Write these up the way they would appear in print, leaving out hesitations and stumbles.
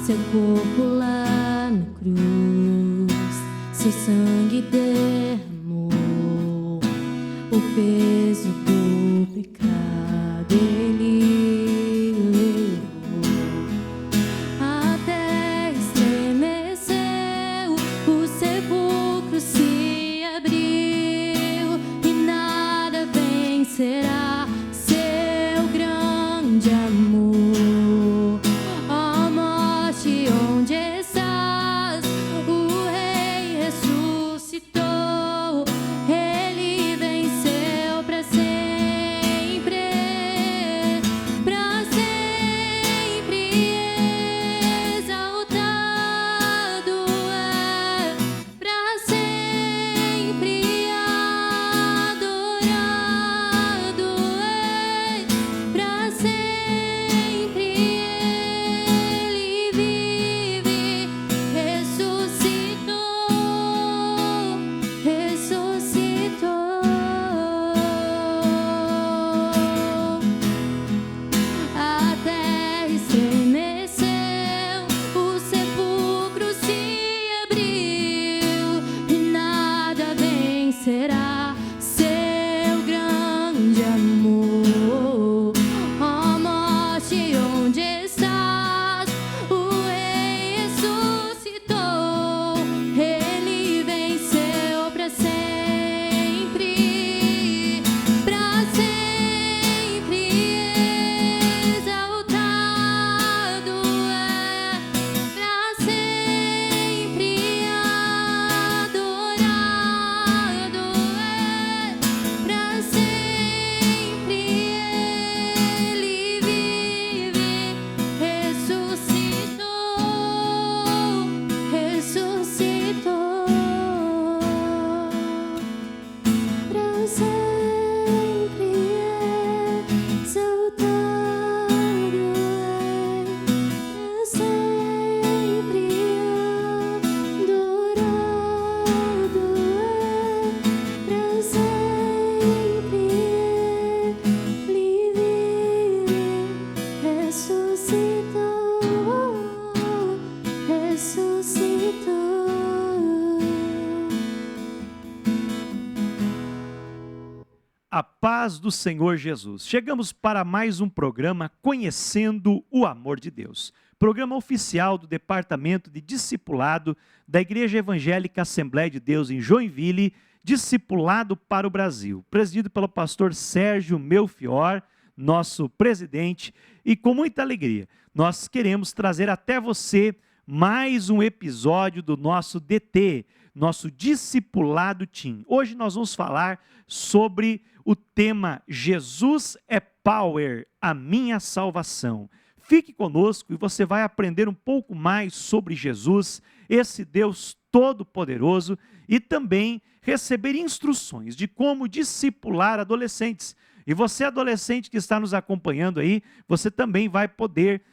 seu corpo lá na cruz, seu sangue derramou, o peso do pecado ele levou. A terra estremeceu, o sepulcro se abriu e nada vencerá seu grande amor. Ó morte, onde estás? O Rei ressuscitou, ele venceu para sempre exaltado é, para sempre adorado é, para sempre ele vive, ressuscitou, ressuscitou. A terra estremeceu, o sepulcro se abriu e nada vencerá seu grande amor. Ó morte, onde estás? O Rei ressuscitou, ele venceu para sempre exaltado é, para sempre adorado é, para sempre ele vive, ressuscitou, ressuscitou, para sempre exaltado é, para sempre adorado é, para sempre ele vive, ressuscitou, ressuscitou. A paz do Senhor Jesus. Chegamos para mais um programa Conhecendo o Amor de Deus. Programa oficial do Departamento de Discipulado da Igreja Evangélica Assembleia de Deus em Joinville, Discipulado para o Brasil. Presidido pelo pastor Sérgio Melfior, nosso presidente. E com muita alegria, nós queremos trazer até você mais um episódio do nosso DT, nosso Discipulado Team. Hoje nós vamos falar sobre o tema Jesus é Power, a minha salvação. Fique conosco e você vai aprender um pouco mais sobre Jesus, esse Deus Todo-Poderoso, e também receber instruções de como discipular adolescentes. E você, adolescente que está nos acompanhando aí, você também vai poder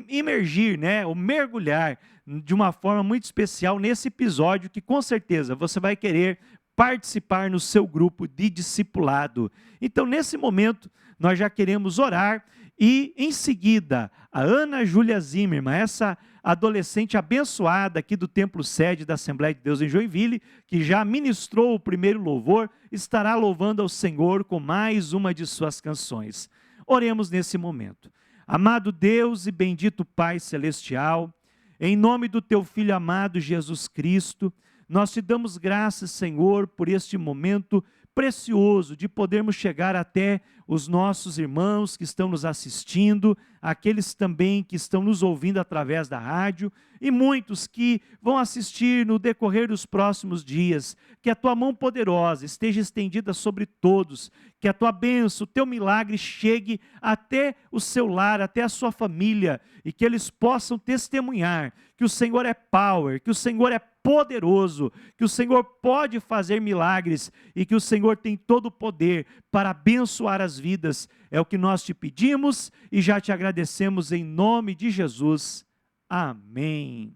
imergir, ou mergulhar de uma forma muito especial nesse episódio que com certeza você vai querer participar no seu grupo de discipulado. Então, nesse momento, nós já queremos orar e, em seguida, a Ana Júlia Zimmermann, essa adolescente abençoada aqui do Templo Sede da Assembleia de Deus em Joinville, que já ministrou o primeiro louvor, estará louvando ao Senhor com mais uma de suas canções. Oremos nesse momento. Amado Deus e bendito Pai Celestial, em nome do Teu Filho amado Jesus Cristo, nós te damos graças, Senhor, por este momento precioso de podermos chegar até os nossos irmãos que estão nos assistindo, aqueles também que estão nos ouvindo através da rádio e muitos que vão assistir no decorrer dos próximos dias. Que a Tua mão poderosa esteja estendida sobre todos, que a Tua bênção, o Teu milagre chegue até o seu lar, até a sua família e que eles possam testemunhar que o Senhor é power, que o Senhor é poderoso, que o Senhor pode fazer milagres e que o Senhor tem todo o poder para abençoar as vidas. É o que nós te pedimos e já te agradecemos em nome de Jesus. Amém.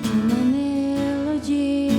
Uma melodia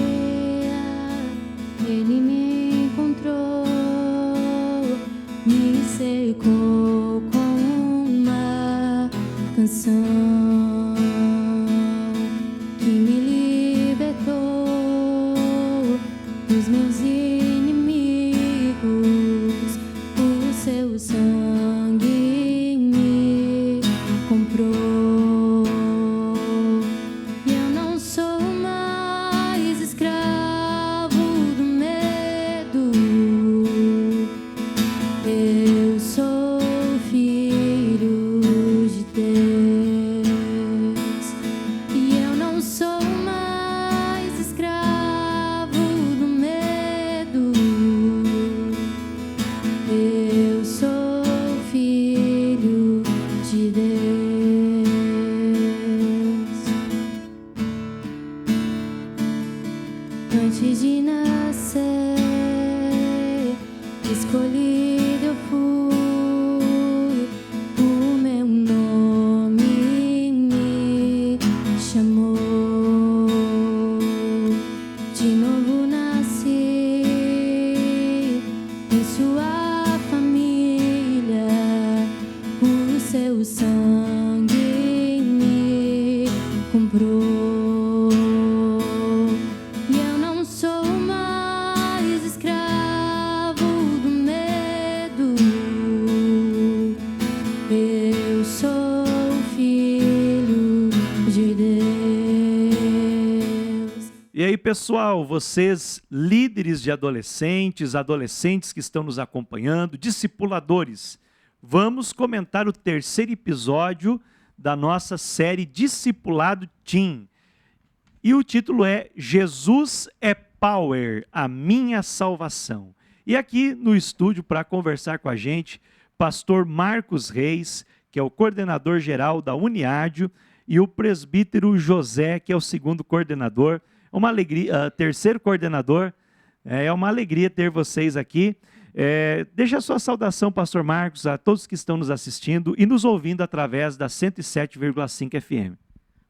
Antes de nascer, escolhido eu fui, o meu nome me chamou. De novo nasci em sua família, o seu sangue me comprou. E eu não sou mais escravo do medo, eu sou filho de Deus. E aí, pessoal, vocês, líderes de adolescentes, adolescentes que estão nos acompanhando, discipuladores, vamos comentar o terceiro episódio da nossa série Discipulado Teen. E o título é Jesus é Power, a minha salvação. E aqui no estúdio para conversar com a gente, pastor Marcos Reis, que é o coordenador geral da Uniádio, e o presbítero José, que é o segundo coordenador. Uma alegria, terceiro coordenador. É uma alegria ter vocês aqui. Deixa a sua saudação, pastor Marcos, a todos que estão nos assistindo e nos ouvindo através da 107,5 FM.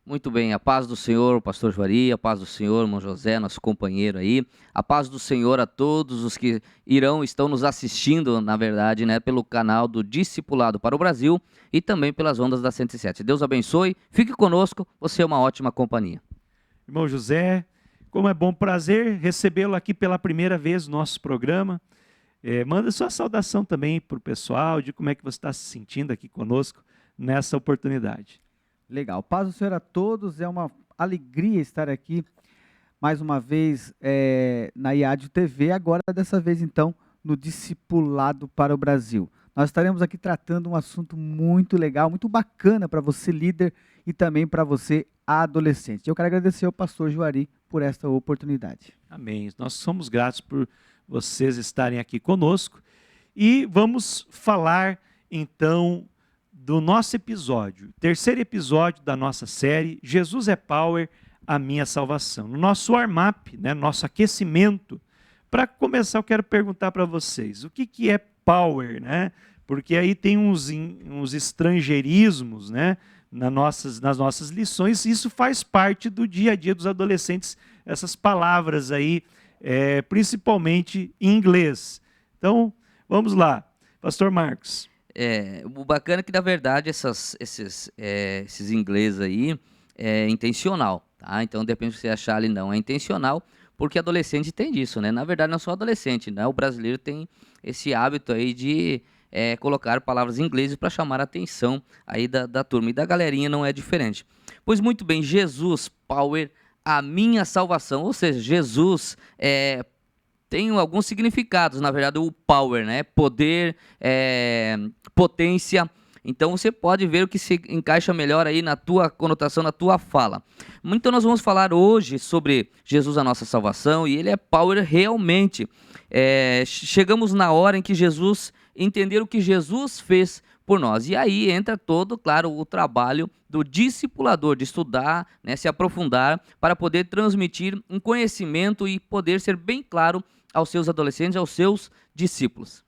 Muito bem, a paz do Senhor, pastor Juari, a paz do Senhor, irmão José, nosso companheiro aí, a paz do Senhor a todos os que estão nos assistindo, na verdade, né, pelo canal do Discipulado para o Brasil e também pelas ondas da 107. Deus abençoe, fique conosco, você é uma ótima companhia. Irmão José, como é bom, prazer recebê-lo aqui pela primeira vez no nosso programa. Manda sua saudação também para o pessoal, de como é que você está se sentindo aqui conosco nessa oportunidade. Legal. Paz do Senhor a todos. É uma alegria estar aqui mais uma vez na IAD TV, agora dessa vez então no Discipulado para o Brasil. Nós estaremos aqui tratando um assunto muito legal, muito bacana para você líder e também para você adolescente. Eu quero agradecer ao pastor Juari por esta oportunidade. Amém. Nós somos gratos por vocês estarem aqui conosco e vamos falar então do nosso episódio, terceiro episódio da nossa série, Jesus é Power, a minha salvação. No nosso warm-up, né, nosso aquecimento, para começar eu quero perguntar para vocês, o que é Power, né? Porque aí tem uns estrangeirismos, né, nas nossas lições, e isso faz parte do dia a dia dos adolescentes, essas palavras aí, principalmente em inglês. Então, vamos lá, pastor Marcos. O bacana é que, na verdade, esses inglês aí é intencional, tá? Então, de repente você achar ali, não, é intencional, porque adolescente tem disso, né? Na verdade, não só adolescente, né? O brasileiro tem esse hábito aí de colocar palavras em inglês para chamar a atenção aí da turma, e da galerinha não é diferente. Pois muito bem, Jesus, Power, a minha salvação, ou seja, Jesus tem alguns significados, na verdade, o power, né? Poder, potência. Então você pode ver o que se encaixa melhor aí na tua conotação, na tua fala. Então nós vamos falar hoje sobre Jesus, a nossa salvação, e ele é power realmente. Chegamos na hora em que Jesus entender o que Jesus fez por nós. E aí entra todo, claro, o trabalho do discipulador, de estudar, né, se aprofundar, para poder transmitir um conhecimento e poder ser bem claro aos seus adolescentes, aos seus discípulos.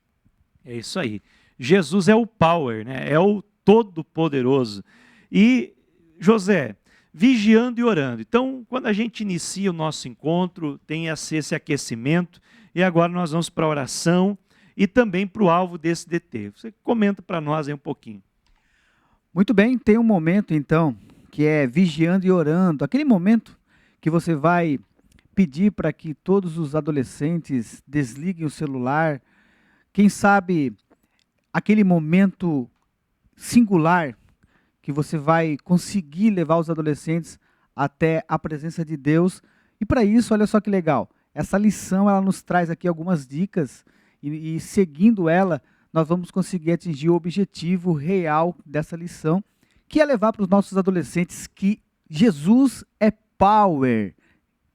É isso aí. Jesus é o power, né? É o todo-poderoso. E, José, vigiando e orando. Então, quando a gente inicia o nosso encontro, tem esse aquecimento, e agora nós vamos para a oração e também para o alvo desse DT. Você comenta para nós aí um pouquinho. Muito bem, tem um momento então, que é vigiando e orando, aquele momento que você vai pedir para que todos os adolescentes desliguem o celular, quem sabe aquele momento singular que você vai conseguir levar os adolescentes até a presença de Deus. E para isso, olha só que legal, essa lição ela nos traz aqui algumas dicas e seguindo ela, nós vamos conseguir atingir o objetivo real dessa lição, que é levar para os nossos adolescentes que Jesus é power,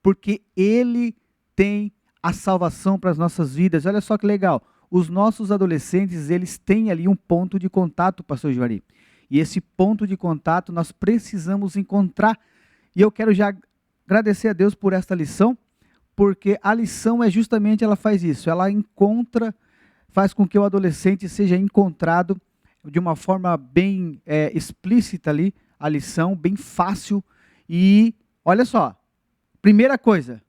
porque Ele tem a salvação para as nossas vidas. Olha só que legal, os nossos adolescentes, eles têm ali um ponto de contato, pastor Juari, e esse ponto de contato nós precisamos encontrar, e eu quero já agradecer a Deus por esta lição, porque a lição é justamente, ela faz isso, ela faz com que o adolescente seja encontrado de uma forma bem explícita ali, a lição, bem fácil. E olha só, primeira coisa,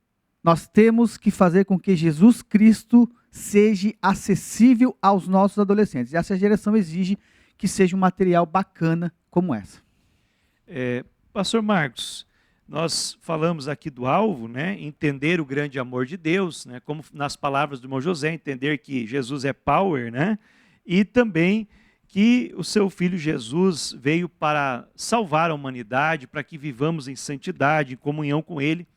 nós temos que fazer com que Jesus Cristo seja acessível aos nossos adolescentes. E essa geração exige que seja um material bacana como essa. Pastor Marcos, nós falamos aqui do alvo, né? Entender o grande amor de Deus, né? Como nas palavras do irmão José, entender que Jesus é power, né? E também que o seu filho Jesus veio para salvar a humanidade, para que vivamos em santidade, em comunhão com ele.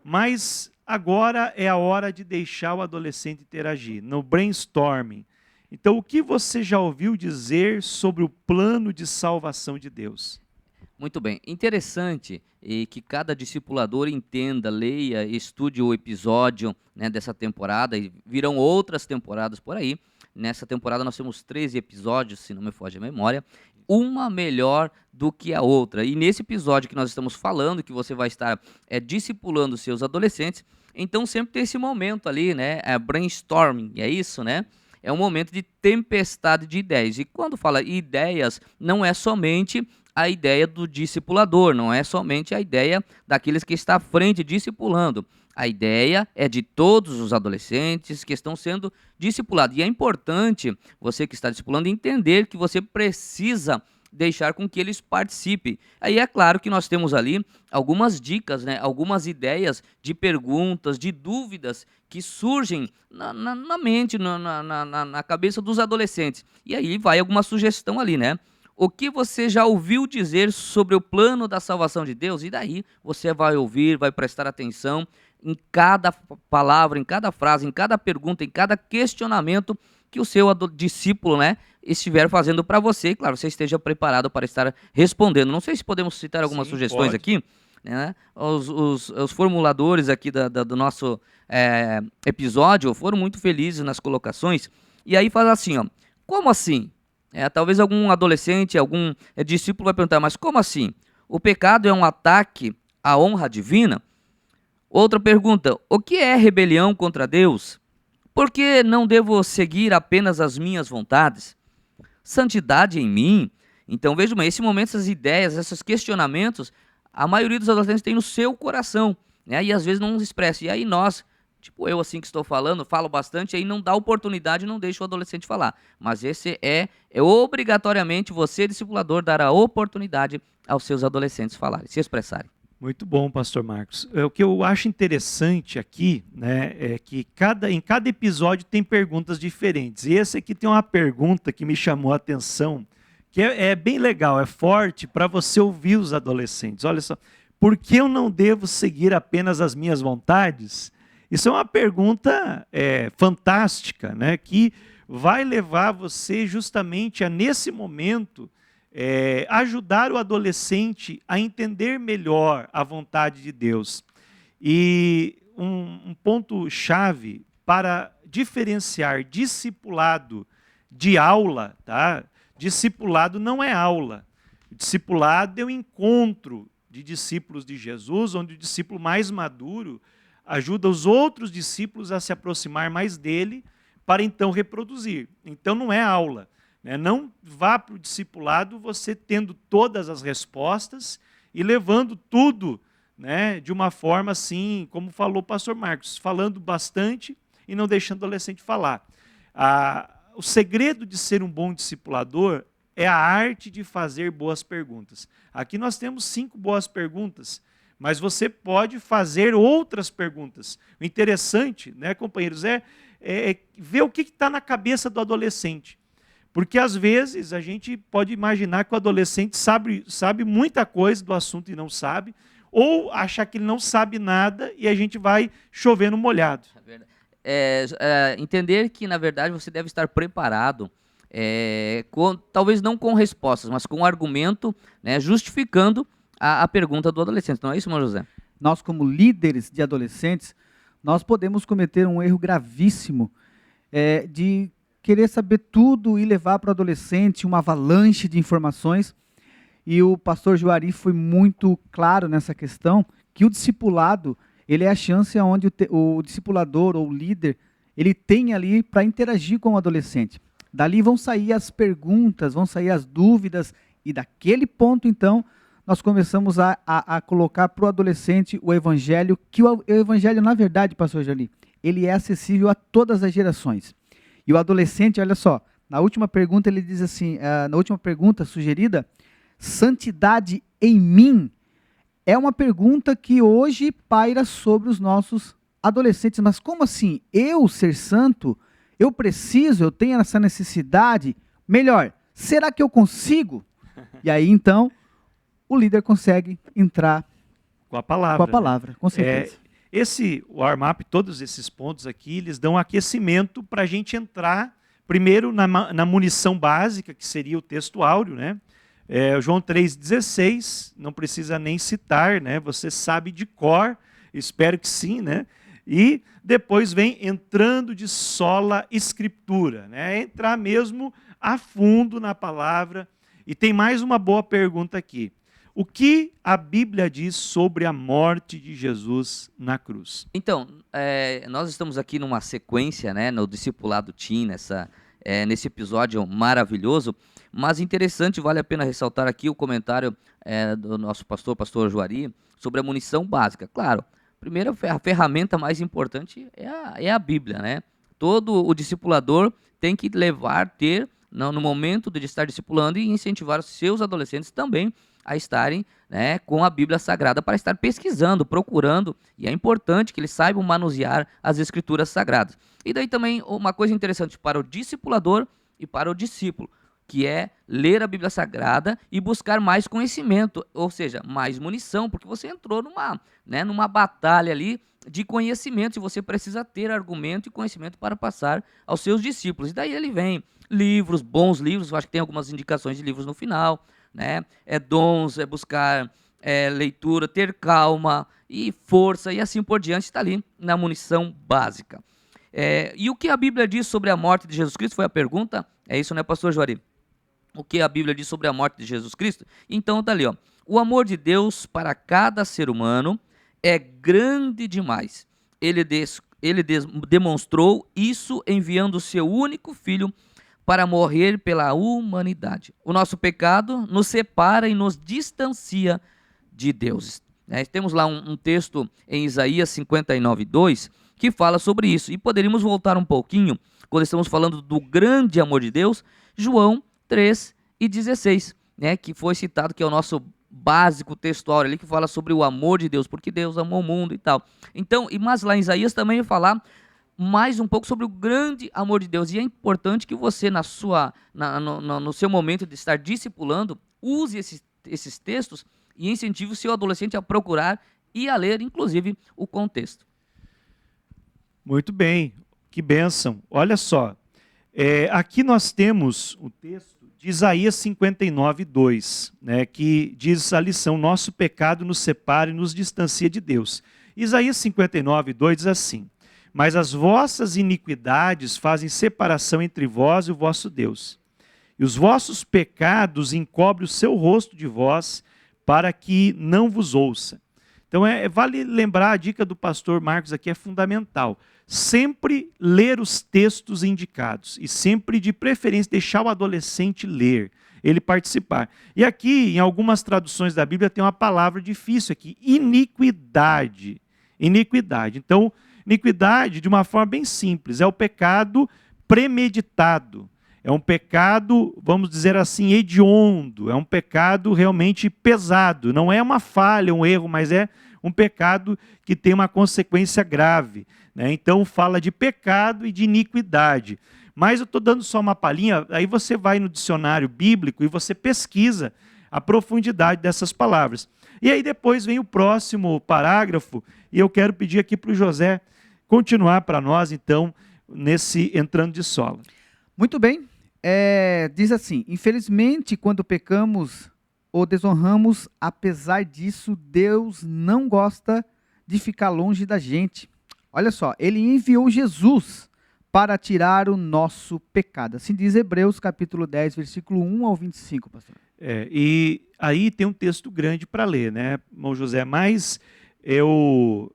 Mas agora é a hora de deixar o adolescente interagir, no brainstorming. Então, o que você já ouviu dizer sobre o plano de salvação de Deus? Muito bem. Interessante que cada discipulador entenda, leia, estude o episódio, né, dessa temporada, e virão outras temporadas por aí. Nessa temporada nós temos 13 episódios, se não me foge a memória, uma melhor do que a outra. E nesse episódio que nós estamos falando, que você vai estar discipulando os seus adolescentes, então sempre tem esse momento ali, né, brainstorming, é isso, né? É um momento de tempestade de ideias. E quando fala ideias, não é somente a ideia do discipulador, não é somente a ideia daqueles que estão à frente discipulando. A ideia é de todos os adolescentes que estão sendo discipulados. E é importante você que está discipulando entender que você precisa deixar com que eles participem. Aí é claro que nós temos ali algumas dicas, né, algumas ideias de perguntas, de dúvidas que surgem na mente, na cabeça dos adolescentes. E aí vai alguma sugestão ali, né? O que você já ouviu dizer sobre o plano da salvação de Deus? E daí você vai ouvir, vai prestar atenção em cada palavra, em cada frase, em cada pergunta, em cada questionamento que o seu discípulo, né, estiver fazendo para você. E claro, você esteja preparado para estar respondendo. Não sei se podemos citar algumas sugestões pode. Aqui. Né? Os formuladores aqui do nosso episódio foram muito felizes nas colocações. E aí fala assim, ó, como assim? Talvez algum adolescente, algum discípulo vai perguntar, mas como assim? O pecado é um ataque à honra divina? Outra pergunta, o que é rebelião contra Deus? Por que não devo seguir apenas as minhas vontades? Santidade em mim? Então veja bem, esse momento, essas ideias, esses questionamentos, a maioria dos adolescentes tem no seu coração, né? E às vezes não expressa. E aí nós, tipo eu assim que estou falando, falo bastante, aí não dá oportunidade, não deixa o adolescente falar. Mas esse é obrigatoriamente você, discipulador, dar a oportunidade aos seus adolescentes falarem, se expressarem. Muito bom, pastor Marcos. O que eu acho interessante aqui, né, é que em cada episódio tem perguntas diferentes. E esse aqui tem uma pergunta que me chamou a atenção, que é bem legal, é forte para você ouvir os adolescentes. Olha só, por que eu não devo seguir apenas as minhas vontades? Isso é uma pergunta fantástica, né, que vai levar você justamente a, nesse momento, ajudar o adolescente a entender melhor a vontade de Deus. E um ponto-chave para diferenciar discipulado de aula, tá? Discipulado não é aula. Discipulado é um encontro de discípulos de Jesus, onde o discípulo mais maduro ajuda os outros discípulos a se aproximar mais dele para então reproduzir. Então não é aula. Não vá para o discipulado você tendo todas as respostas e levando tudo, né, de uma forma assim, como falou o pastor Marcos, falando bastante e não deixando o adolescente falar. O segredo de ser um bom discipulador é a arte de fazer boas perguntas. Aqui nós temos 5 boas perguntas, mas você pode fazer outras perguntas. O interessante, né, companheiros, é ver o que está na cabeça do adolescente. Porque, às vezes, a gente pode imaginar que o adolescente sabe muita coisa do assunto e não sabe, ou achar que ele não sabe nada e a gente vai chover no molhado. Entender que, na verdade, você deve estar preparado, talvez não com respostas, mas com argumento, né, justificando a pergunta do adolescente. Não é isso, irmão José? Nós, como líderes de adolescentes, nós podemos cometer um erro gravíssimo de querer saber tudo e levar para o adolescente uma avalanche de informações. E o pastor Juari foi muito claro nessa questão, que o discipulado, ele é a chance onde o discipulador ou o líder, ele tem ali para interagir com o adolescente. Dali vão sair as perguntas, vão sair as dúvidas, e daquele ponto, então, nós começamos a colocar para o adolescente o evangelho, que o evangelho, na verdade, pastor Jali, ele é acessível a todas as gerações. E o adolescente, olha só, na última pergunta ele diz assim, na última pergunta sugerida, santidade em mim, é uma pergunta que hoje paira sobre os nossos adolescentes. Mas como assim? Eu ser santo? Eu preciso? Eu tenho essa necessidade? Melhor, será que eu consigo? E aí, então, o líder consegue entrar Com a palavra. Com certeza. O warm-up, todos esses pontos aqui, eles dão aquecimento para a gente entrar, primeiro, na munição básica, que seria o texto áureo, né? João 3,16, não precisa nem citar, né? Você sabe de cor, espero que sim, né? E depois vem entrando de sola escritura, né? Entrar mesmo a fundo na palavra. E tem mais uma boa pergunta aqui. O que a Bíblia diz sobre a morte de Jesus na cruz? Então, nós estamos aqui numa sequência, né, no Discipulado Teen, nesse episódio maravilhoso, mas interessante, vale a pena ressaltar aqui o comentário do nosso pastor Juari, sobre a munição básica. Claro, primeiro, a ferramenta mais importante é a Bíblia, né? Todo o discipulador tem que ter, no momento de estar discipulando, e incentivar os seus adolescentes também a estarem, né, com a Bíblia Sagrada, para estar pesquisando, procurando, e é importante que eles saibam manusear as Escrituras Sagradas. E daí também uma coisa interessante para o discipulador e para o discípulo, que é ler a Bíblia Sagrada e buscar mais conhecimento, ou seja, mais munição, porque você entrou numa batalha ali de conhecimento, e você precisa ter argumento e conhecimento para passar aos seus discípulos. E daí ele vem livros, bons livros, eu acho que tem algumas indicações de livros no final, né? Dons, buscar leitura, ter calma e força, e assim por diante, está ali na munição básica. E o que a Bíblia diz sobre a morte de Jesus Cristo? Foi a pergunta, é isso, né, pastor Juari? O que a Bíblia diz sobre a morte de Jesus Cristo? Então está ali, ó. O amor de Deus para cada ser humano é grande demais. Ele demonstrou isso enviando o seu único filho para morrer pela humanidade. O nosso pecado nos separa e nos distancia de Deus. Temos lá um texto em Isaías 59:2 que fala sobre isso. E poderíamos voltar um pouquinho, quando estamos falando do grande amor de Deus, João 3:16, né, que foi citado, que é o nosso básico textual ali, que fala sobre o amor de Deus, porque Deus amou o mundo e tal. Então, mas lá em Isaías também vai falar mais um pouco sobre o grande amor de Deus. E é importante que você, no seu momento de estar discipulando, use esses textos e incentive o seu adolescente a procurar e a ler, inclusive, o contexto. Muito bem, que bênção. Olha só, aqui nós temos o texto de Isaías 59:2, né, que diz a lição: nosso pecado nos separa e nos distancia de Deus. Isaías 59:2 diz assim: mas as vossas iniquidades fazem separação entre vós e o vosso Deus, e os vossos pecados encobrem o seu rosto de vós, para que não vos ouça. Então, vale lembrar, a dica do pastor Marcos aqui é fundamental. Sempre ler os textos indicados e sempre, de preferência, deixar o adolescente ler, ele participar. E aqui, em algumas traduções da Bíblia, tem uma palavra difícil aqui: iniquidade. Iniquidade. Então, iniquidade, de uma forma bem simples, é o pecado premeditado. É um pecado, vamos dizer assim, hediondo. É um pecado realmente pesado. Não é uma falha, um erro, mas é um pecado que tem uma consequência grave, né? Então fala de pecado e de iniquidade. Mas eu estou dando só uma palhinha, aí você vai no dicionário bíblico e você pesquisa a profundidade dessas palavras. E aí depois vem o próximo parágrafo, e eu quero pedir aqui para o José continuar para nós, então, nesse entrando de sola. Muito bem. Diz assim: infelizmente, quando pecamos ou desonramos, apesar disso, Deus não gosta de ficar longe da gente. Olha só, ele enviou Jesus para tirar o nosso pecado. Assim diz Hebreus capítulo 10, versículo 1 ao 25, pastor. E aí tem um texto grande para ler, né, irmão José? Mas eu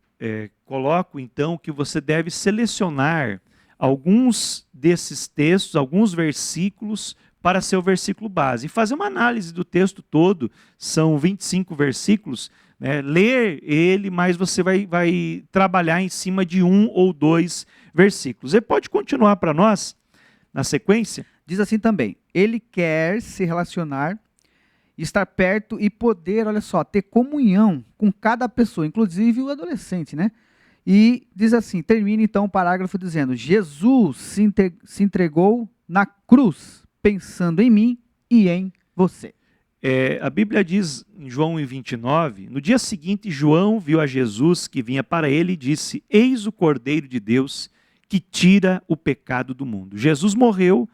coloco, então, que você deve selecionar alguns desses textos, alguns versículos, para ser o versículo base. E fazer uma análise do texto todo, são 25 versículos, né? Ler ele, mas você vai trabalhar em cima de 1 ou 2 versículos. Ele pode continuar para nós, na sequência? Diz assim também: ele quer se relacionar, estar perto e poder, olha só, ter comunhão com cada pessoa, inclusive o adolescente, né? E diz assim, termina então o parágrafo dizendo: Jesus se entregou na cruz, pensando em mim e em você. A Bíblia diz em João 1,29, no dia seguinte João viu a Jesus que vinha para ele e disse: eis o Cordeiro de Deus que tira o pecado do mundo. Jesus morreu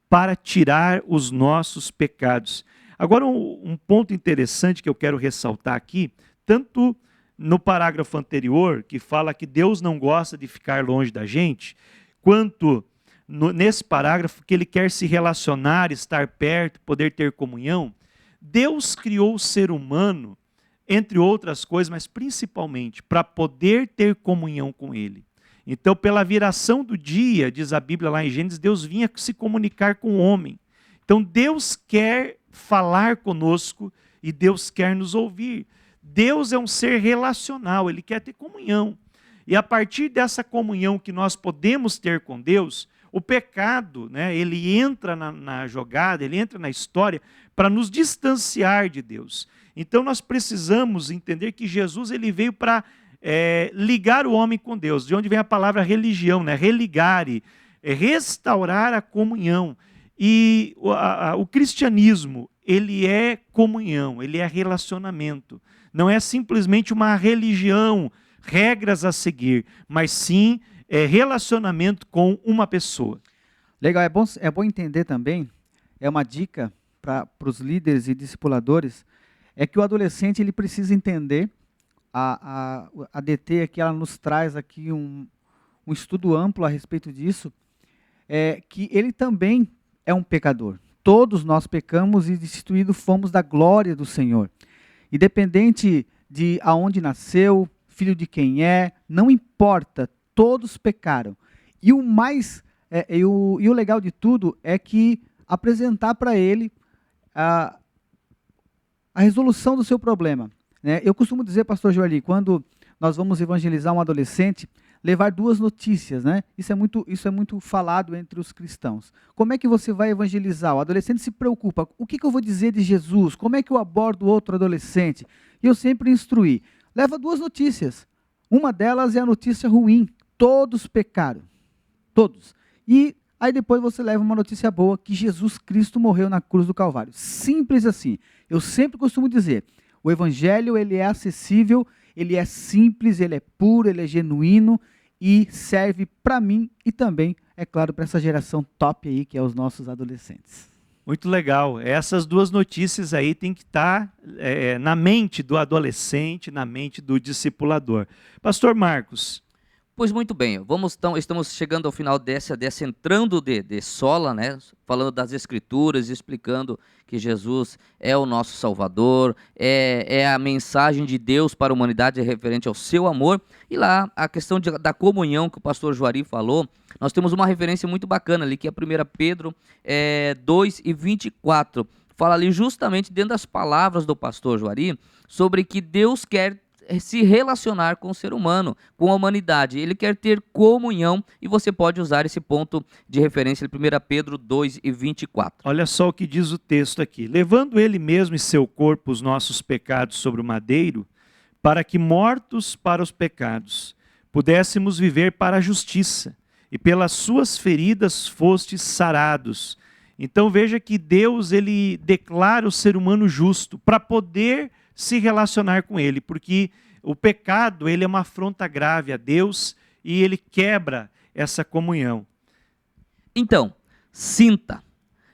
para tirar os nossos pecados. Agora, um ponto interessante que eu quero ressaltar aqui, tanto no parágrafo anterior, que fala que Deus não gosta de ficar longe da gente, quanto nesse parágrafo que ele quer se relacionar, estar perto, poder ter comunhão. Deus criou o ser humano, entre outras coisas, mas principalmente para poder ter comunhão com ele. Então, pela viração do dia, diz a Bíblia lá em Gênesis, Deus vinha se comunicar com o homem. Então, Deus quer falar conosco e Deus quer nos ouvir. Deus é um ser relacional, ele quer ter comunhão. E a partir dessa comunhão que nós podemos ter com Deus, o pecado, né, ele entra na jogada, ele entra na história para nos distanciar de Deus. Então nós precisamos entender que Jesus ele veio para ligar o homem com Deus, de onde vem a palavra religião, né? Religare, restaurar a comunhão. E o cristianismo, ele é comunhão, ele é relacionamento. Não é simplesmente uma religião, regras a seguir, mas sim relacionamento com uma pessoa. Legal, é bom entender também, é uma dica para os líderes e discipuladores, é que o adolescente ele precisa entender, a DT aqui, ela nos traz aqui um estudo amplo a respeito disso, que ele também é um pecador. Todos nós pecamos e destituídos fomos da glória do Senhor. Independente de aonde nasceu, filho de quem é, não importa, todos pecaram. E o o legal de tudo é que apresentar para ele a resolução do seu problema. Né? Eu costumo dizer, pastor Joali, quando nós vamos evangelizar um adolescente, levar 2 notícias, né? Isso é muito falado entre os cristãos. Como é que você vai evangelizar? O adolescente se preocupa. O que eu vou dizer de Jesus? Como é que eu abordo outro adolescente? E eu sempre instruí. Leva 2 notícias. Uma delas é a notícia ruim. Todos pecaram. Todos. E aí depois você leva uma notícia boa, que Jesus Cristo morreu na cruz do Calvário. Simples assim. Eu sempre costumo dizer, o evangelho ele é acessível, ele é simples, ele é puro, ele é genuíno e serve para mim e também, é claro, para essa geração top aí, que é os nossos adolescentes. Muito legal. Essas 2 notícias aí tem que estar na mente do adolescente, na mente do discipulador. Pastor Marcos. Pois muito bem, estamos chegando ao final dessa entrando de sola, né? Falando das Escrituras, explicando que Jesus é o nosso Salvador, é a mensagem de Deus para a humanidade referente ao seu amor. E lá, a questão da comunhão que o pastor Juari falou, nós temos uma referência muito bacana ali, que é 1 Pedro 2:24. Fala ali justamente dentro das palavras do pastor Juari, sobre que Deus quer se relacionar com o ser humano, com a humanidade. Ele quer ter comunhão e você pode usar esse ponto de referência de 1 Pedro 2:24. Olha só o que diz o texto aqui. Levando ele mesmo em seu corpo os nossos pecados sobre o madeiro, para que mortos para os pecados, pudéssemos viver para a justiça, e pelas suas feridas fostes sarados. Então veja que Deus ele declara o ser humano justo para poder se relacionar com ele, porque o pecado ele é uma afronta grave a Deus e ele quebra essa comunhão. Então, sinta,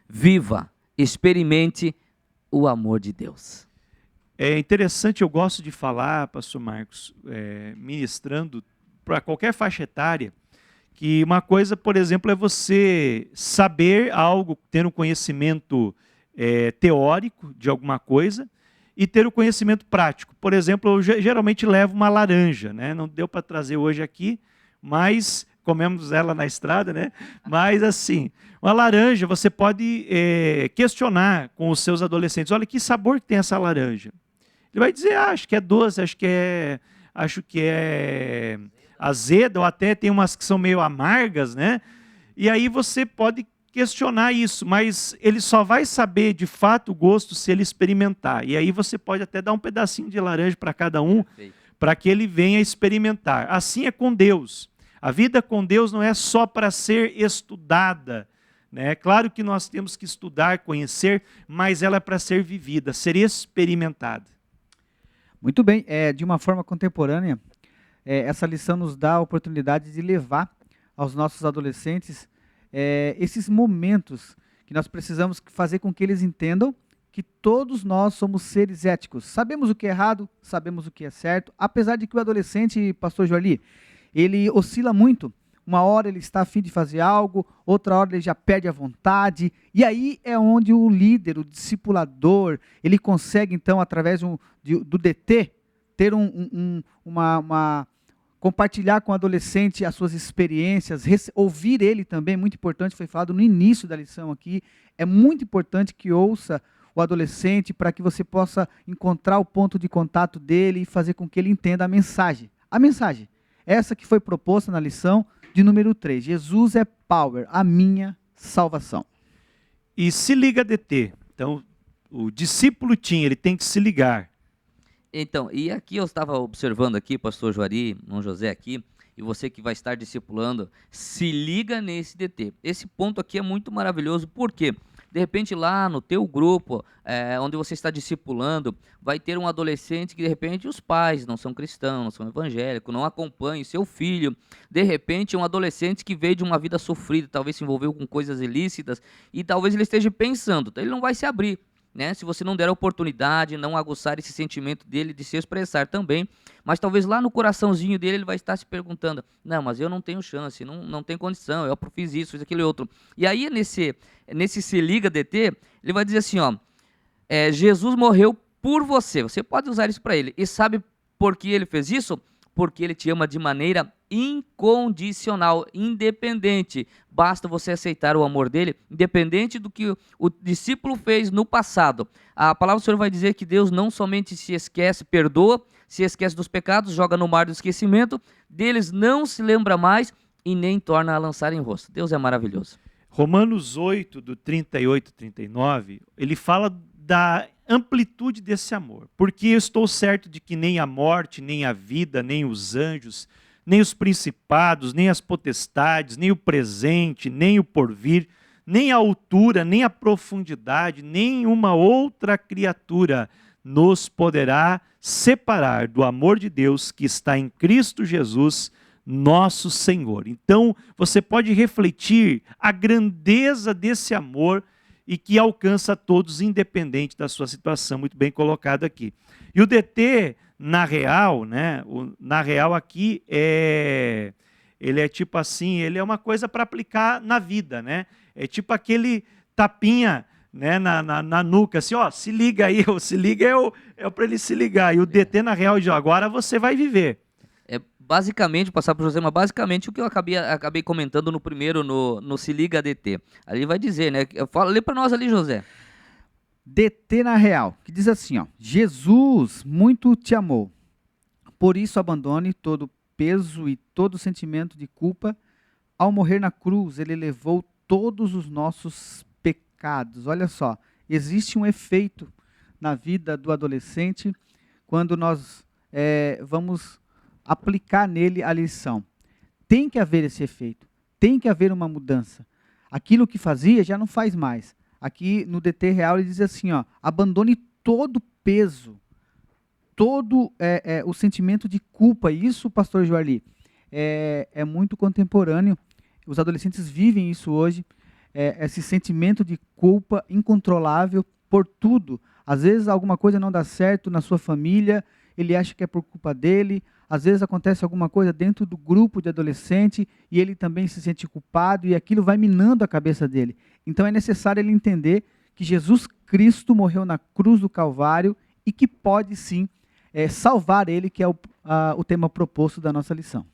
viva, experimente o amor de Deus. É interessante, eu gosto de falar, pastor Marcos, ministrando para qualquer faixa etária, que uma coisa, por exemplo, é você saber algo, ter um conhecimento teórico de alguma coisa, e ter o conhecimento prático. Por exemplo, eu geralmente levo uma laranja, né? Não deu para trazer hoje aqui, mas comemos ela na estrada, né? Mas assim, uma laranja você pode questionar com os seus adolescentes: olha, que sabor que tem essa laranja? Ele vai dizer: acho que é doce, acho que é azeda, ou até tem umas que são meio amargas, né? E aí você pode questionar isso, mas ele só vai saber de fato o gosto se ele experimentar. E aí você pode até dar um pedacinho de laranja para cada um, para que ele venha experimentar. Assim é com Deus. A vida com Deus não é só para ser estudada, né? Claro que nós temos que estudar, conhecer, mas ela é para ser vivida, ser experimentada. Muito bem, de uma forma contemporânea, essa lição nos dá a oportunidade de levar aos nossos adolescentes esses momentos que nós precisamos fazer com que eles entendam que todos nós somos seres éticos. Sabemos o que é errado, sabemos o que é certo, apesar de que o adolescente, pastor Joali, ele oscila muito. Uma hora ele está a fim de fazer algo, outra hora ele já perde a vontade, e aí é onde o líder, o discipulador, ele consegue então, através do DT, ter compartilhar com o adolescente as suas experiências, ouvir ele também, muito importante, foi falado no início da lição aqui, é muito importante que ouça o adolescente para que você possa encontrar o ponto de contato dele e fazer com que ele entenda a mensagem. A mensagem, essa que foi proposta na lição de número 3, Jesus é power, a minha salvação. E se liga, DT, então o discípulo ele tem que se ligar. Então, e aqui eu estava observando aqui, pastor Juari, irmão José aqui, e você que vai estar discipulando, se liga nesse DT. Esse ponto aqui é muito maravilhoso, porque de repente lá no teu grupo, onde você está discipulando, vai ter um adolescente que de repente os pais não são cristãos, não são evangélicos, não acompanham seu filho. De repente um adolescente que veio de uma vida sofrida, talvez se envolveu com coisas ilícitas, e talvez ele esteja pensando, ele não vai se abrir, né? Se você não der a oportunidade, não aguçar esse sentimento dele de se expressar também, mas talvez lá no coraçãozinho dele ele vai estar se perguntando: não, mas eu não tenho chance, não tenho condição, eu fiz isso, fiz aquilo e outro. E aí nesse se liga DT, ele vai dizer assim, ó, Jesus morreu por você. Você pode usar isso para ele. E sabe por que ele fez isso? Porque ele te ama de maneira incondicional, independente. Basta você aceitar o amor dele, independente do que o discípulo fez no passado. A palavra do Senhor vai dizer que Deus não somente se esquece, perdoa, se esquece dos pecados, joga no mar do esquecimento, deles não se lembra mais e nem torna a lançar em rosto. Deus é maravilhoso. Romanos 8, do 38 e 39, ele fala da amplitude desse amor. Porque eu estou certo de que nem a morte, nem a vida, nem os anjos, nem os principados, nem as potestades, nem o presente, nem o porvir, nem a altura, nem a profundidade, nem uma outra criatura nos poderá separar do amor de Deus que está em Cristo Jesus, nosso Senhor. Então, você pode refletir a grandeza desse amor e que alcança todos, independente da sua situação, muito bem colocado aqui. E o DT, na real, né? Na real aqui, ele é tipo assim, ele é uma coisa para aplicar na vida, né? É tipo aquele tapinha, né, na nuca, assim, ó, se liga aí, o se liga é para ele se ligar. E o DT, na real, diz, agora você vai viver. Basicamente, passar para o José, mas basicamente o que eu acabei comentando no primeiro, no Se Liga DT. Ali vai dizer, né? Lê para nós ali, José. DT na real, que diz assim, ó: Jesus muito te amou, por isso abandone todo peso e todo sentimento de culpa. Ao morrer na cruz, ele levou todos os nossos pecados. Olha só, existe um efeito na vida do adolescente quando nós vamos aplicar nele a lição. Tem que haver esse efeito, tem que haver uma mudança. Aquilo que fazia já não faz mais. Aqui no DT Real ele diz assim, ó, abandone todo peso, todo o sentimento de culpa. Isso, pastor Joali, é muito contemporâneo. Os adolescentes vivem isso hoje, esse sentimento de culpa incontrolável por tudo. Às vezes alguma coisa não dá certo na sua família, ele acha que é por culpa dele. Às vezes acontece alguma coisa dentro do grupo de adolescente e ele também se sente culpado e aquilo vai minando a cabeça dele. Então é necessário ele entender que Jesus Cristo morreu na cruz do Calvário e que pode sim salvar ele, que é o tema proposto da nossa lição.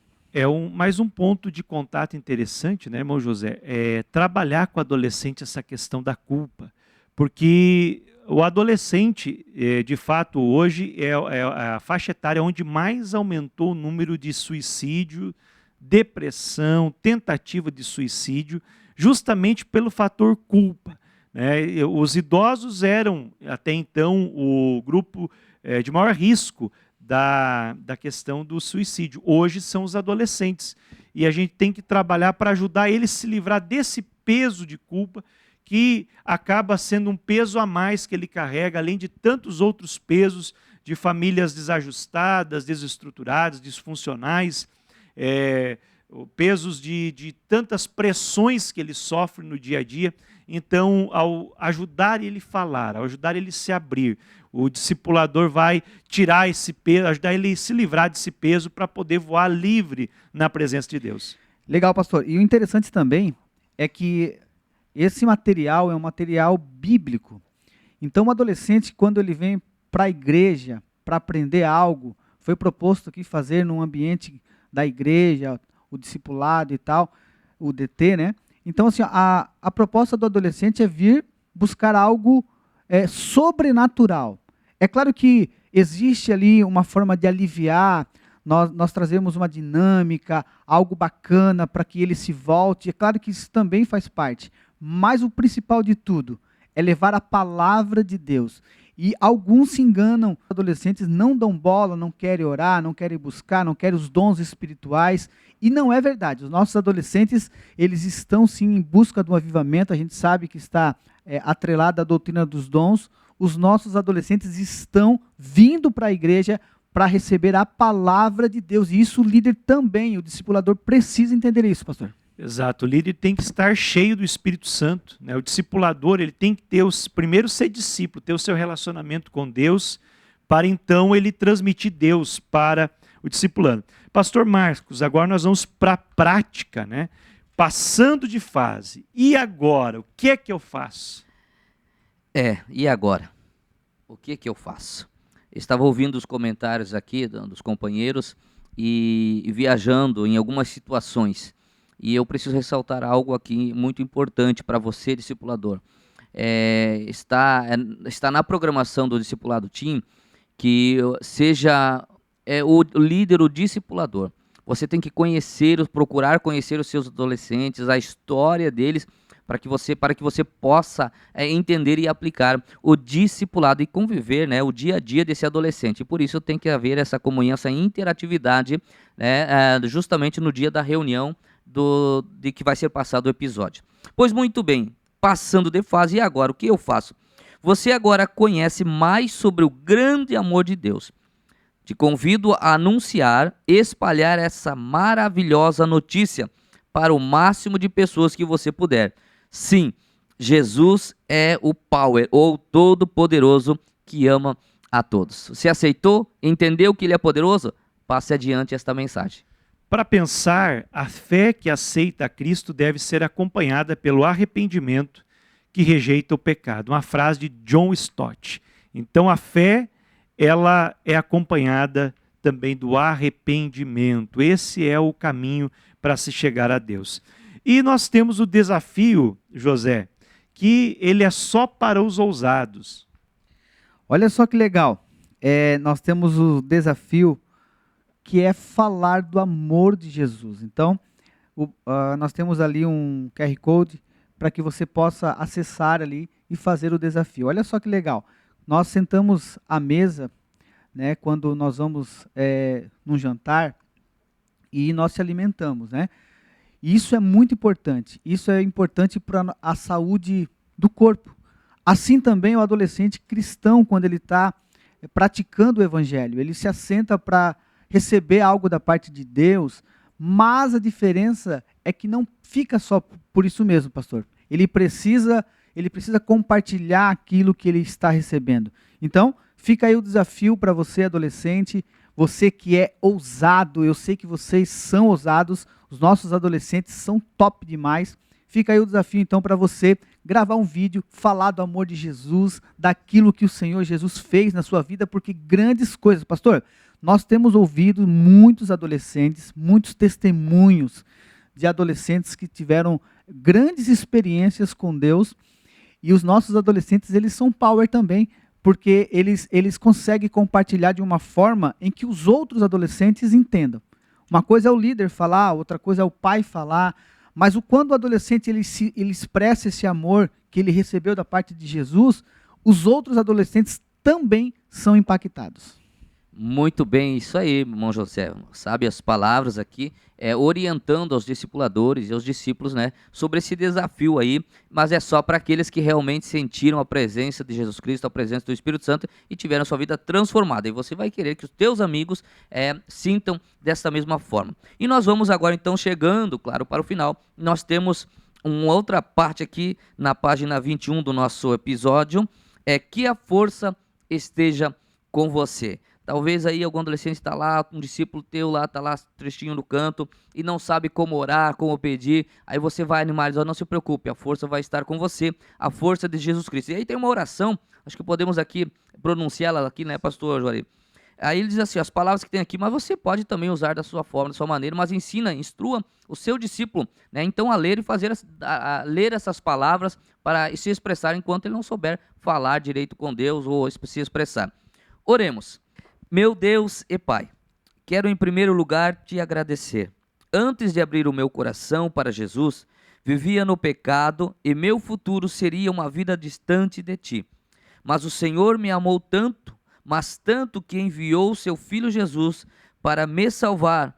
Mais um ponto de contato interessante, né, irmão José? É trabalhar com o adolescente essa questão da culpa. Porque o adolescente, de fato, hoje é a faixa etária onde mais aumentou o número de suicídio, depressão, tentativa de suicídio, justamente pelo fator culpa, né? Os idosos eram, até então, o grupo de maior risco da questão do suicídio. Hoje são os adolescentes. E a gente tem que trabalhar para ajudar eles a se livrar desse peso de culpa, que acaba sendo um peso a mais que ele carrega, além de tantos outros pesos de famílias desajustadas, desestruturadas, disfuncionais, pesos de tantas pressões que ele sofre no dia a dia. Então, ao ajudar ele a falar, ao ajudar ele a se abrir, o discipulador vai tirar esse peso, ajudar ele a se livrar desse peso para poder voar livre na presença de Deus. Legal, pastor. E o interessante também é que esse material é um material bíblico. Então, o adolescente, quando ele vem para a igreja para aprender algo, foi proposto aqui fazer num ambiente da igreja, o discipulado e tal, o DT, né? Então, assim, a proposta do adolescente é vir buscar algo sobrenatural. É claro que existe ali uma forma de aliviar, nós trazemos uma dinâmica, algo bacana para que ele se volte. É claro que isso também faz parte, mas o principal de tudo é levar a palavra de Deus. E alguns se enganam, adolescentes não dão bola, não querem orar, não querem buscar, não querem os dons espirituais. E não é verdade. Os nossos adolescentes, eles estão sim em busca do avivamento. A gente sabe que está atrelada à doutrina dos dons. Os nossos adolescentes estão vindo para a igreja para receber a palavra de Deus. E isso o líder também, o discipulador precisa entender isso, pastor. Exato, o líder tem que estar cheio do Espírito Santo, né? O discipulador, ele tem que primeiro ser discípulo, ter o seu relacionamento com Deus, para então ele transmitir Deus para o discipulando. Pastor Marcos, agora nós vamos para a prática, né? Passando de fase. E agora? O que é que eu faço? E agora? O que é que eu faço? Estava ouvindo os comentários aqui dos companheiros e viajando em algumas situações. E eu preciso ressaltar algo aqui muito importante para você, discipulador. Está na programação do Discipulado Team que seja o líder, o discipulador. Você tem que procurar conhecer os seus adolescentes, a história deles, para que você possa entender e aplicar o discipulado e conviver, né, o dia a dia desse adolescente. E por isso tem que haver essa comunhão, essa interatividade, né, justamente no dia da reunião de que vai ser passado o episódio. Pois muito bem, passando de fase, e agora o que eu faço? Você agora conhece mais sobre o grande amor de Deus. Te convido a anunciar, espalhar essa maravilhosa notícia para o máximo de pessoas que você puder. Sim, Jesus é o Power, ou Todo-Poderoso, que ama a todos. Você aceitou? Entendeu que Ele é poderoso? Passe adiante esta mensagem. Para pensar, a fé que aceita a Cristo deve ser acompanhada pelo arrependimento que rejeita o pecado. Uma frase de John Stott. Então a fé, ela é acompanhada também do arrependimento. Esse é o caminho para se chegar a Deus. E nós temos o desafio, José, que ele é só para os ousados. Olha só que legal. Nós temos o desafio que é falar do amor de Jesus. Então, nós temos ali um QR Code para que você possa acessar ali e fazer o desafio. Olha só que legal. Nós sentamos à mesa, né, quando nós vamos num jantar e nós se alimentamos, né? E isso é muito importante. Isso é importante para a saúde do corpo. Assim também o adolescente cristão, quando ele está praticando o evangelho, ele se assenta para receber algo da parte de Deus, mas a diferença é que não fica só por isso mesmo, pastor. Ele precisa compartilhar aquilo que ele está recebendo. Então, fica aí o desafio para você, adolescente, você que é ousado, eu sei que vocês são ousados, os nossos adolescentes são top demais. Fica aí o desafio então para você gravar um vídeo, falar do amor de Jesus, daquilo que o Senhor Jesus fez na sua vida, porque grandes coisas, pastor, nós temos ouvido muitos adolescentes, muitos testemunhos de adolescentes que tiveram grandes experiências com Deus, e os nossos adolescentes, eles são power também, porque eles conseguem compartilhar de uma forma em que os outros adolescentes entendam. Uma coisa é o líder falar, outra coisa é o pai falar, mas quando o adolescente ele expressa esse amor que ele recebeu da parte de Jesus, os outros adolescentes também são impactados. Muito bem, isso aí, irmão José. Sabe as palavras aqui, orientando aos discipuladores e aos discípulos, né, sobre esse desafio aí, mas é só para aqueles que realmente sentiram a presença de Jesus Cristo, a presença do Espírito Santo e tiveram a sua vida transformada. E você vai querer que os teus amigos sintam dessa mesma forma. E nós vamos agora então chegando, claro, para o final. Nós temos uma outra parte aqui na página 21 do nosso episódio, que a força esteja com você. Talvez aí algum adolescente está lá, um discípulo teu lá, está lá tristinho no canto e não sabe como orar, como pedir. Aí você vai animar, diz, não se preocupe, a força vai estar com você, a força de Jesus Cristo. E aí tem uma oração, acho que podemos aqui pronunciá-la aqui, né, pastor Juari? Aí ele diz assim, as palavras que tem aqui, mas você pode também usar da sua forma, da sua maneira, mas instrua o seu discípulo, né, então a ler e fazer a ler essas palavras para se expressar enquanto ele não souber falar direito com Deus ou se expressar. Oremos. Meu Deus e Pai, quero em primeiro lugar te agradecer. Antes de abrir o meu coração para Jesus, vivia no pecado e meu futuro seria uma vida distante de ti. Mas o Senhor me amou tanto, mas tanto que enviou seu Filho Jesus para me salvar,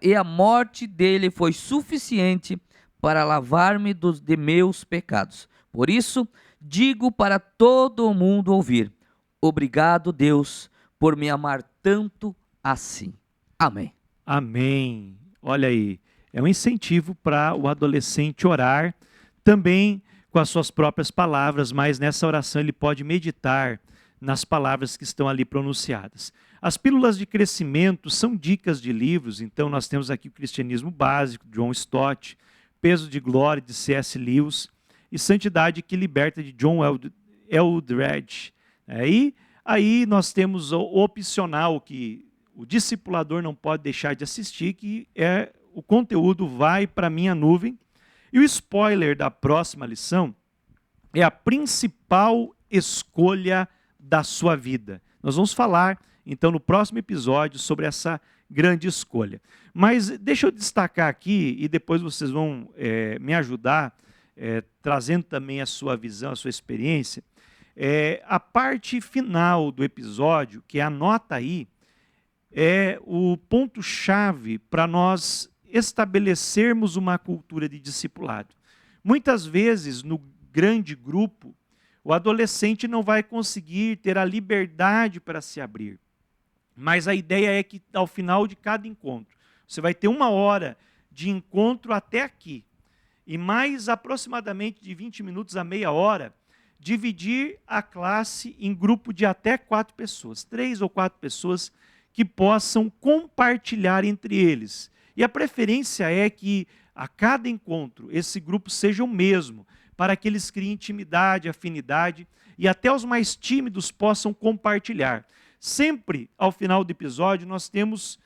e a morte dele foi suficiente para lavar-me de meus pecados. Por isso, digo para todo mundo ouvir, obrigado, Deus, por me amar tanto assim. Amém. Amém. Olha aí, é um incentivo para o adolescente orar, também com as suas próprias palavras, mas nessa oração ele pode meditar nas palavras que estão ali pronunciadas. As pílulas de crescimento são dicas de livros, então nós temos aqui o Cristianismo Básico, de John Stott, Peso de Glória, de C.S. Lewis, e Santidade que Liberta, de John Eldredge. Aí nós temos o opcional que o discipulador não pode deixar de assistir, que é o conteúdo vai para a minha nuvem. E o spoiler da próxima lição é a principal escolha da sua vida. Nós vamos falar, então, no próximo episódio sobre essa grande escolha. Mas deixa eu destacar aqui, e depois vocês vão me ajudar, trazendo também a sua visão, a sua experiência. A parte final do episódio, que anota aí, é o ponto-chave para nós estabelecermos uma cultura de discipulado. Muitas vezes, no grande grupo, o adolescente não vai conseguir ter a liberdade para se abrir. Mas a ideia é que, ao final de cada encontro, você vai ter 1 hora de encontro até aqui, e mais aproximadamente de 20 minutos a meia hora, dividir a classe em grupo de até 4 pessoas, 3 ou 4 pessoas que possam compartilhar entre eles. E a preferência é que a cada encontro esse grupo seja o mesmo, para que eles criem intimidade, afinidade e até os mais tímidos possam compartilhar. Sempre ao final do episódio nós temos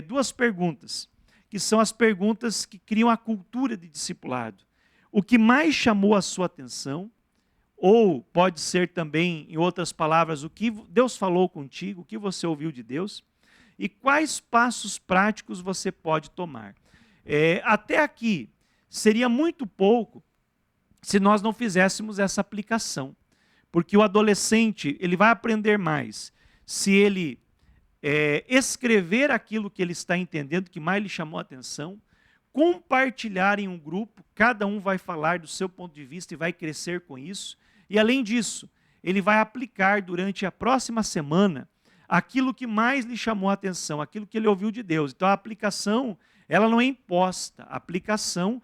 2 perguntas, que são as perguntas que criam a cultura de discipulado. O que mais chamou a sua atenção? Ou pode ser também, em outras palavras, o que Deus falou contigo, o que você ouviu de Deus, e quais passos práticos você pode tomar. Até aqui, seria muito pouco se nós não fizéssemos essa aplicação, porque o adolescente ele vai aprender mais se ele escrever aquilo que ele está entendendo, que mais lhe chamou a atenção, compartilhar em um grupo, cada um vai falar do seu ponto de vista e vai crescer com isso. E além disso, ele vai aplicar durante a próxima semana aquilo que mais lhe chamou a atenção, aquilo que ele ouviu de Deus. Então a aplicação, ela não é imposta, a aplicação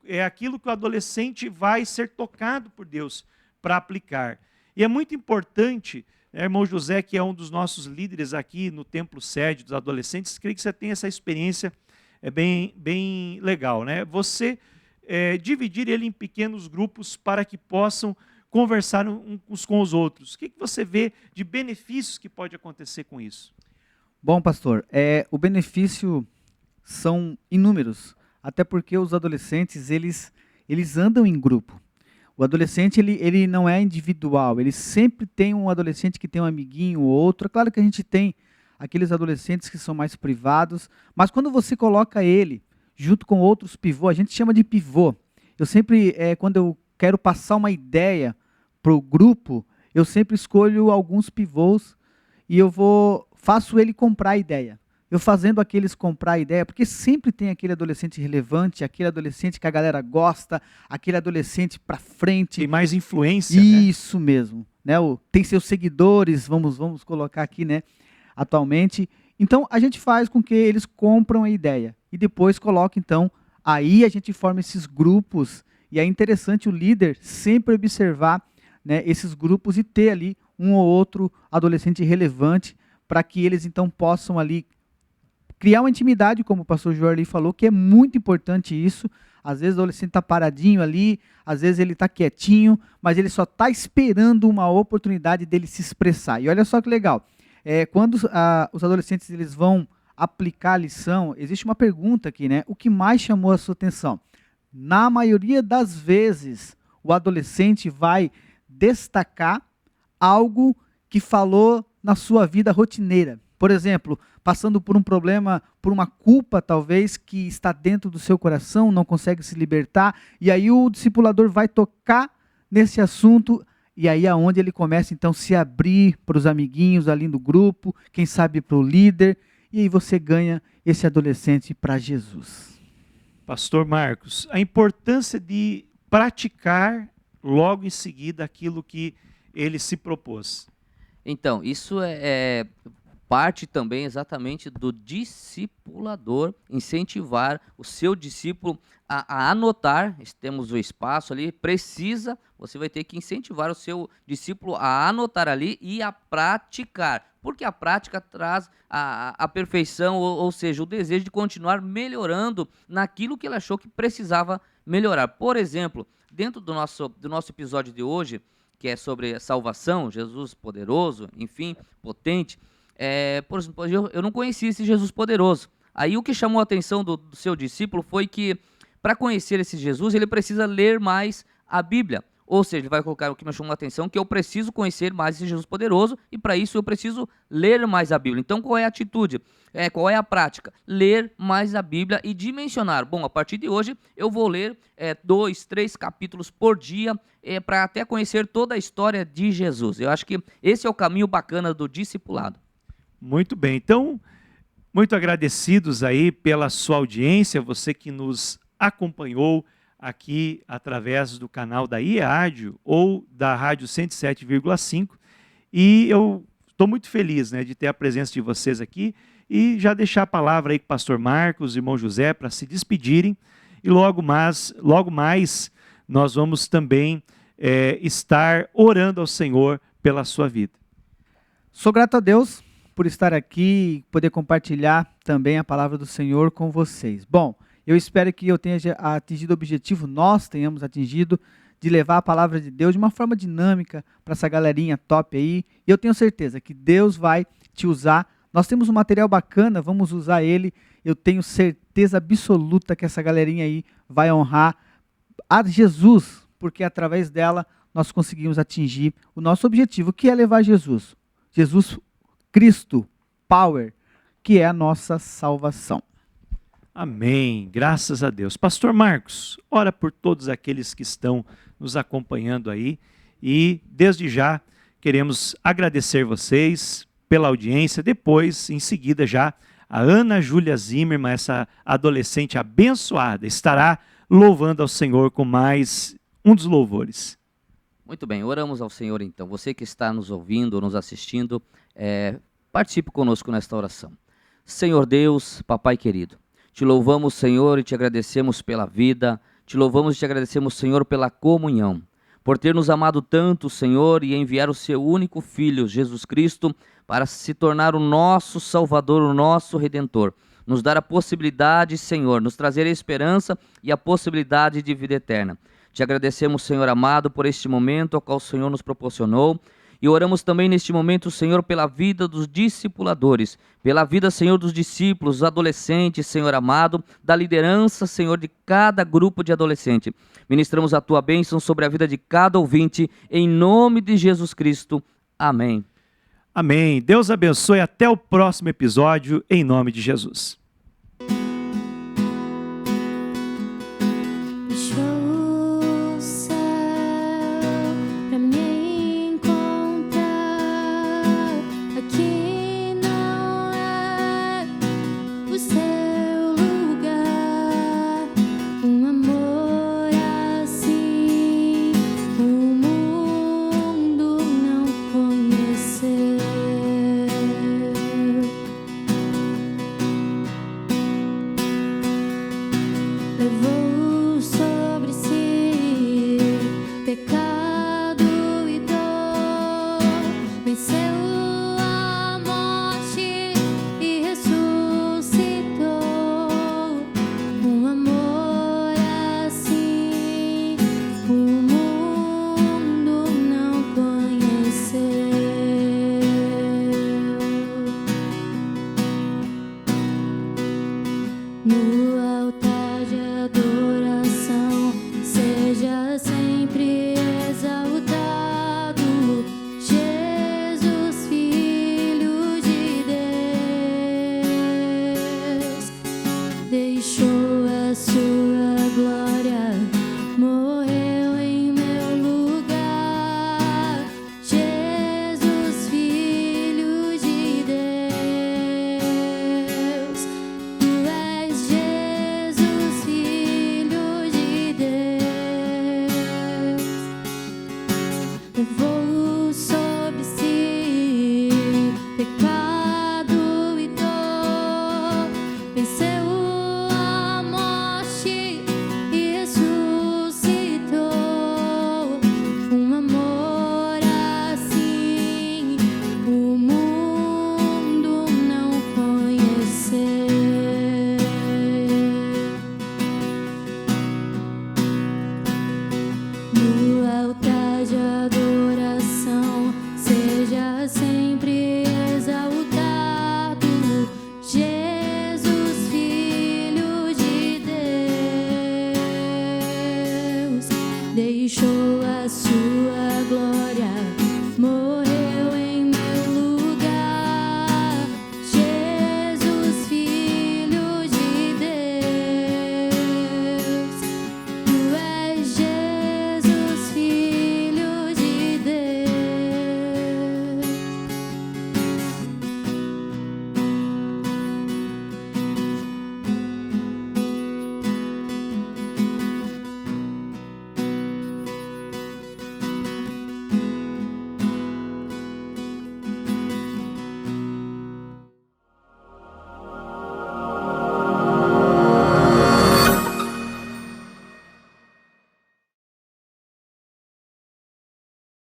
é aquilo que o adolescente vai ser tocado por Deus para aplicar. E é muito importante, né, irmão José, que é um dos nossos líderes aqui no Templo Sede dos adolescentes, creio que você tem essa experiência bem legal, né? Você dividir ele em pequenos grupos para que possam conversar uns com os outros. O que você vê de benefícios que pode acontecer com isso? Bom, pastor, o benefício são inúmeros, até porque os adolescentes, eles andam em grupo. O adolescente, ele não é individual, ele sempre tem um adolescente que tem um amiguinho ou outro. É claro que a gente tem aqueles adolescentes que são mais privados, mas quando você coloca ele junto com outros pivô, a gente chama de pivô. Eu sempre, quando eu quero passar uma ideia para o grupo, eu sempre escolho alguns pivôs e faço ele comprar a ideia. Eu fazendo aqueles comprar a ideia, porque sempre tem aquele adolescente relevante, aquele adolescente que a galera gosta, aquele adolescente para frente. Tem mais influência, Isso mesmo. Né? Tem seus seguidores, vamos colocar aqui, né? Atualmente. Então, a gente faz com que eles compram a ideia. E depois coloca, então, aí a gente forma esses grupos. E é interessante o líder sempre observar, né, esses grupos e ter ali um ou outro adolescente relevante para que eles, então, possam ali criar uma intimidade, como o pastor Jorli falou, que é muito importante isso. Às vezes o adolescente está paradinho ali, às vezes ele está quietinho, mas ele só está esperando uma oportunidade dele se expressar. E olha só que legal, quando os adolescentes eles vão aplicar a lição, existe uma pergunta aqui, né? O que mais chamou a sua atenção? Na maioria das vezes, o adolescente vai destacar algo que falou na sua vida rotineira. Por exemplo, passando por um problema, por uma culpa talvez que está dentro do seu coração, não consegue se libertar, e aí o discipulador vai tocar nesse assunto, e aí é onde ele começa então a se abrir para os amiguinhos ali do grupo, quem sabe para o líder, e aí você ganha esse adolescente para Jesus. Pastor Marcos, a importância de praticar logo em seguida aquilo que ele se propôs. Então, isso é parte também exatamente do discipulador, incentivar o seu discípulo a anotar, temos o espaço ali, você vai ter que incentivar o seu discípulo a anotar ali e a praticar, porque a prática traz a perfeição, ou seja, o desejo de continuar melhorando naquilo que ele achou que precisava melhorar. Por exemplo, dentro do nosso episódio de hoje, que é sobre salvação, Jesus poderoso, enfim, potente, por exemplo, eu não conhecia esse Jesus poderoso. Aí o que chamou a atenção do seu discípulo foi que, para conhecer esse Jesus, ele precisa ler mais a Bíblia. Ou seja, ele vai colocar o que me chamou a atenção, que eu preciso conhecer mais esse Jesus poderoso, e para isso eu preciso ler mais a Bíblia. Então, qual é a atitude? Qual é a prática? Ler mais a Bíblia e dimensionar. Bom, a partir de hoje eu vou ler 2, 3 capítulos por dia, para até conhecer toda a história de Jesus. Eu acho que esse é o caminho bacana do discipulado. Muito bem, então, muito agradecidos aí pela sua audiência, você que nos acompanhou aqui através do canal da IEAD ou da Rádio 107,5, e eu estou muito feliz, né, de ter a presença de vocês aqui e já deixar a palavra aí com o pastor Marcos e o irmão José para se despedirem, e logo mais nós vamos também estar orando ao Senhor pela sua vida. Sou grato a Deus por estar aqui e poder compartilhar também a palavra do Senhor com vocês. Bom, eu espero que eu tenha atingido o objetivo, nós tenhamos atingido, de levar a palavra de Deus de uma forma dinâmica para essa galerinha top aí. E eu tenho certeza que Deus vai te usar. Nós temos um material bacana, vamos usar ele. Eu tenho certeza absoluta que essa galerinha aí vai honrar a Jesus, porque através dela nós conseguimos atingir o nosso objetivo, que é levar Jesus Cristo, Power, que é a nossa salvação. Amém, graças a Deus. Pastor Marcos, ora por todos aqueles que estão nos acompanhando aí, e desde já queremos agradecer vocês pela audiência. Depois, em seguida já, a Ana Júlia Zimmermann, essa adolescente abençoada, estará louvando ao Senhor com mais um dos louvores. Muito bem, oramos ao Senhor então. Você que está nos ouvindo ou nos assistindo, participe conosco nesta oração. Senhor Deus, Papai querido, te louvamos, Senhor, e te agradecemos pela vida, te louvamos e te agradecemos, Senhor, pela comunhão, por ter nos amado tanto, Senhor, e enviar o seu único Filho, Jesus Cristo, para se tornar o nosso Salvador, o nosso Redentor. nos dar a possibilidade, Senhor, nos trazer a esperança e a possibilidade de vida eterna. Te agradecemos, Senhor amado, por este momento ao qual o Senhor nos proporcionou. E oramos também neste momento, Senhor, pela vida dos discipuladores, pela vida, Senhor, dos discípulos, dos adolescentes, Senhor amado, da liderança, Senhor, de cada grupo de adolescente. Ministramos a Tua bênção sobre a vida de cada ouvinte, em nome de Jesus Cristo. Amém. Amém. Deus abençoe. Até o próximo episódio, em nome de Jesus. Deixou o céu pra me encontrar. Aqui não é o seu lugar. Um amor assim o mundo não conheceu. Levou sobre si pecado e dor, venceu a morte e ressuscitou. Um amor assim o mundo não conheceu. No altar de adoração, seja sempre exaltado, Jesus, Filho de Deus, deixou a sua